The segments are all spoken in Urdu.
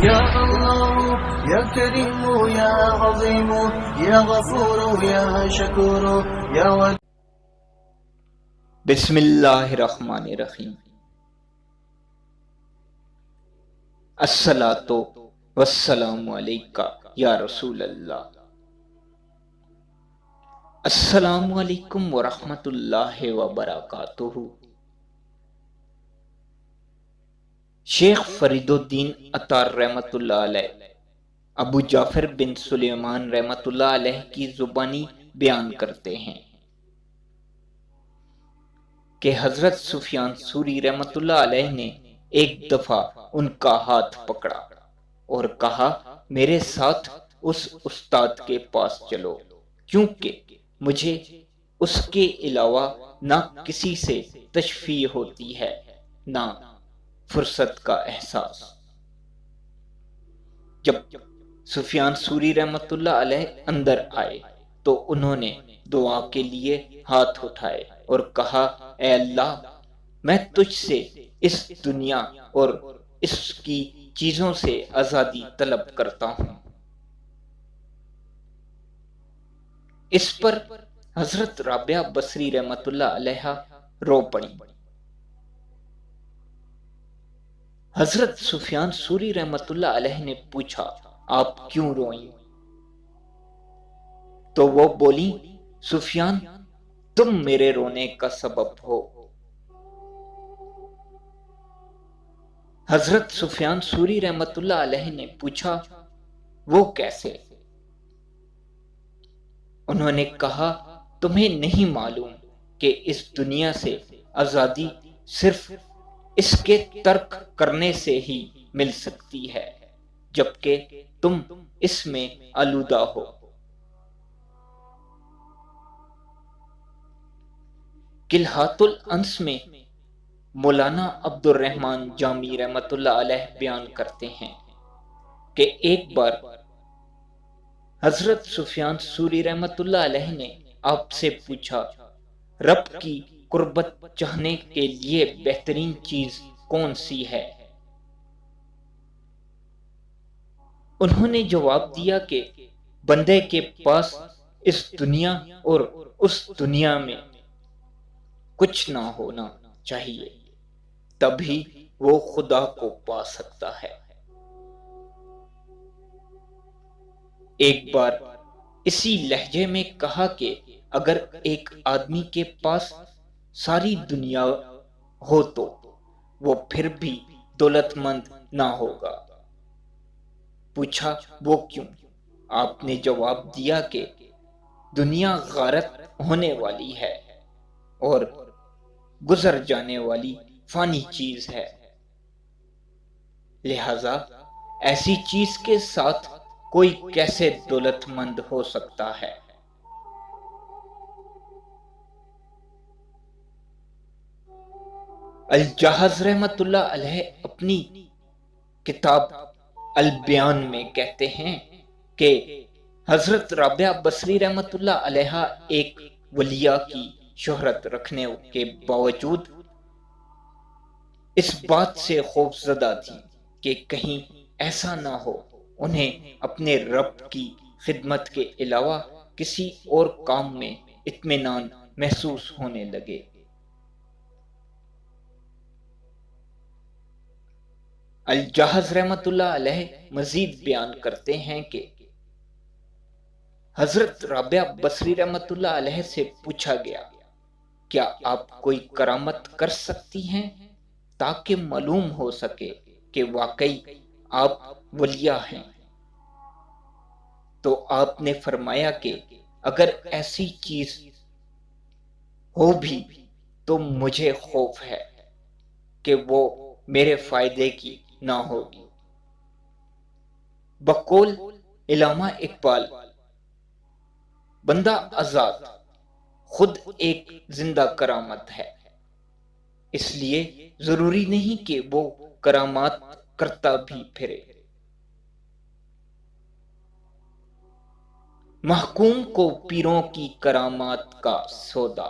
يا الله يا كريم يا عظيم يا غفور يا شكور يا ود. بسم اللہ الرحمن الرحیم۔ الصلاۃ والسلام علیک یا رسول اللہ۔ السلام علیکم ورحمۃ اللہ وبرکاتہ۔ شیخ فرید الدین عطار رحمۃ اللہ علیہ ابو جعفر بن سلیمان رحمۃ اللہ علیہ کی زبانی بیان کرتے ہیں کہ حضرت سفیان ثوری رحمۃ اللہ علیہ نے ایک دفعہ ان کا ہاتھ پکڑا اور کہا، میرے ساتھ اس استاد کے پاس چلو، کیونکہ مجھے اس کے علاوہ نہ کسی سے تشفیع ہوتی ہے نہ فرصت کا احساس۔ جب سفیان ثوری رحمۃ اللہ علیہ اندر آئے تو انہوں نے دعا کے لیے ہاتھ اٹھائے اور کہا، اے اللہ، میں تجھ سے اس دنیا اور اس کی چیزوں سے آزادی طلب کرتا ہوں۔ اس پر حضرت رابعہ بصری رحمۃ اللہ علیہ رو پڑی۔ حضرت سفیان ثوری رحمۃ اللہ علیہ نے پوچھا، آپ کیوں روئیں؟ تو وہ بولی، سفیان، تم میرے رونے کا سبب ہو۔ حضرت سفیان ثوری رحمۃ اللہ علیہ نے پوچھا، وہ کیسے؟ انہوں نے کہا، تمہیں نہیں معلوم کہ اس دنیا سے آزادی صرف اس کے ترک کرنے سے ہی مل سکتی ہے، جبکہ تم اس میں آلودہ ہو۔ کلہات الانس میں مولانا عبد الرحمن جامی رحمۃ اللہ علیہ بیان کرتے ہیں کہ ایک بار حضرت سفیان ثوری رحمۃ اللہ علیہ نے آپ سے پوچھا، رب کی قربت چاہنے کے لیے بہترین چیز کون سی ہے؟ انہوں نے جواب دیا کہ بندے کے پاس اس دنیا اور اس دنیا میں کچھ نہ ہونا چاہیے، تبھی وہ خدا کو پا سکتا ہے۔ ایک بار اسی لہجے میں کہا کہ اگر ایک آدمی کے پاس ساری دنیا ہو تو وہ پھر بھی دولت مند نہ ہوگا۔ پوچھا، وہ کیوں؟ آپ نے جواب دیا کہ دنیا غارت ہونے والی ہے اور گزر جانے والی فانی چیز ہے، لہذا ایسی چیز کے ساتھ کوئی کیسے دولت مند ہو سکتا ہے؟ الجاحظ رحمۃ اللہ علیہ اپنی کتاب البیان میں کہتے ہیں کہ حضرت رابعہ بصری رحمۃ اللہ علیہ ایک ولیہ کی شہرت رکھنے کے باوجود اس بات سے خوف زدہ تھی کہ کہیں ایسا نہ ہو انہیں اپنے رب کی خدمت کے علاوہ کسی اور کام میں اطمینان محسوس ہونے لگے۔ الجاحظ رحمۃ اللہ علیہ مزید بیان کرتے ہیں کہ حضرت رابعہ بصری رحمۃ اللہ علیہ سے پوچھا گیا، کیا آپ کوئی کرامت کر سکتی ہیں تاکہ معلوم ہو سکے کہ واقعی آپ ولیہ ہیں؟ تو آپ نے فرمایا کہ اگر ایسی چیز ہو بھی تو مجھے خوف ہے کہ وہ میرے فائدے کی نہ ہوگی۔ بقول علامہ اقبال، بندہ آزاد خود ایک زندہ کرامت ہے، اس لیے ضروری نہیں کہ وہ کرامات کرتا بھی پھرے۔ محکوم کو پیروں کی کرامات کا سودا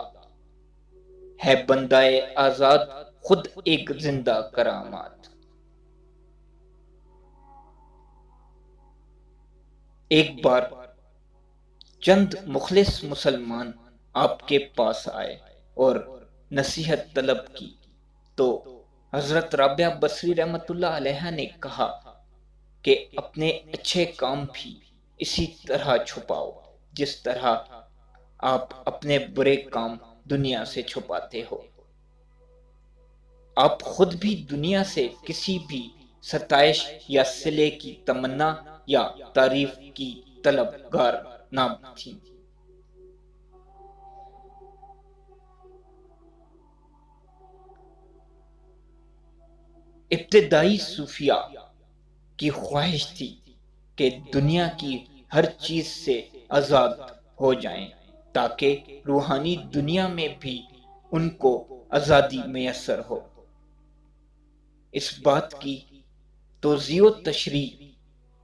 ہے، بندہ آزاد خود ایک زندہ کرامات۔ ایک بار چند مخلص مسلمان آپ کے پاس آئے اور نصیحت طلب کی تو حضرت رابعہ بصری رحمت اللہ علیہ نے کہا کہ اپنے اچھے کام بھی اسی طرح چھپاؤ جس طرح آپ اپنے برے کام دنیا سے چھپاتے ہو۔ آپ خود بھی دنیا سے کسی بھی ستائش یا صلے کی تمنا یا تعریف کی طلبگار نہ تھیں۔ ابتدائی صوفیاء کی خواہش تھی کہ دنیا کی ہر چیز سے آزاد ہو جائیں تاکہ روحانی دنیا میں بھی ان کو آزادی میسر ہو۔ اس بات کی توضیح و تشریح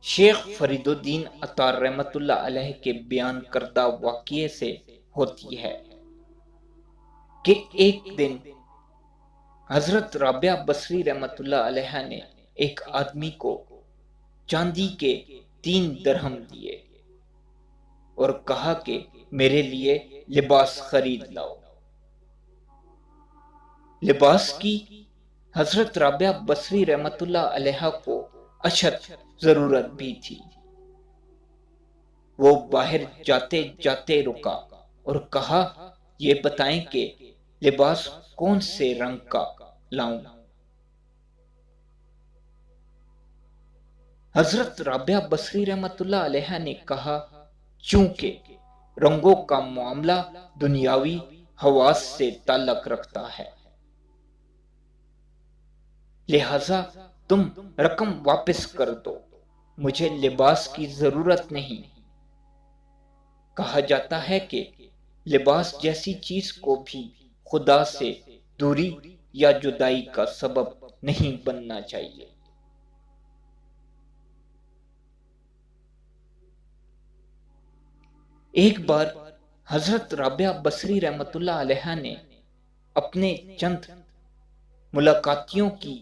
شیخ فرید الدین عطار رحمت اللہ علیہ کے بیان کردہ واقعے سے ہوتی ہے کہ ایک دن حضرت رابعہ بصری رحمت اللہ علیہ نے ایک آدمی کو چاندی کے 3 درہم دیے اور کہا کہ میرے لیے لباس خرید لاؤ۔ لباس کی حضرت رابعہ بصری رحمت اللہ علیہ کو اشد ضرورت بھی تھی۔ وہ باہر جاتے جاتے رکا اور کہا یہ بتائیں کہ لباس کون سے رنگ کا لاؤں؟ حضرت رابعہ بصری رحمت اللہ علیہ نے کہا چونکہ رنگوں کا معاملہ دنیاوی حواس سے تعلق رکھتا ہے لہذا تم رقم واپس کر دو، مجھے لباس کی ضرورت نہیں۔ کہا جاتا ہے کہ لباس جیسی چیز کو بھی خدا سے دوری یا جدائی کا سبب نہیں بننا چاہیے۔ ایک بار حضرت رابعہ بصری رحمت اللہ علیہ نے اپنے چند ملاقاتیوں کی